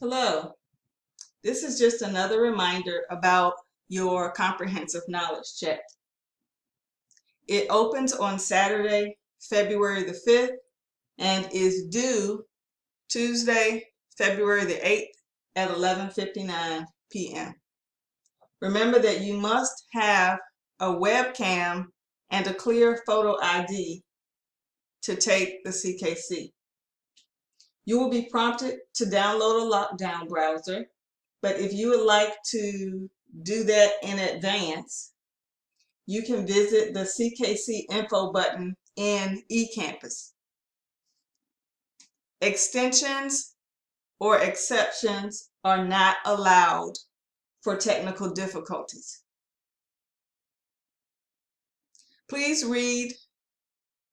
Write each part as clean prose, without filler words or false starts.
Hello, this is just another reminder about your comprehensive knowledge check. It opens on Saturday, February the 5th and is due Tuesday, February the 8th at 11:59 p.m. Remember that you must have a webcam and a clear photo ID to take the CKC. You will be prompted to download a lockdown browser. But if you would like to do that in advance, you can visit the CKC info button in eCampus. Extensions or exceptions are not allowed for technical difficulties. Please read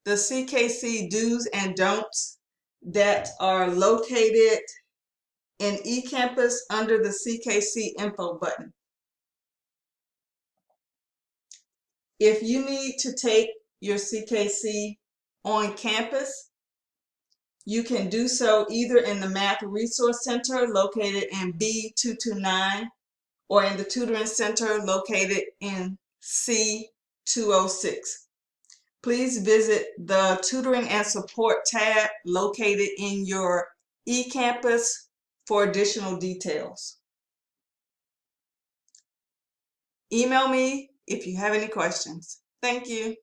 the CKC do's and don'ts that are located in eCampus under the CKC info button. If you need to take your CKC on campus, you can do so either in the Math Resource Center located in B229 or in the Tutoring Center located in C206. Please visit the Tutoring and Support tab located in your eCampus for additional details. Email me if you have any questions. Thank you.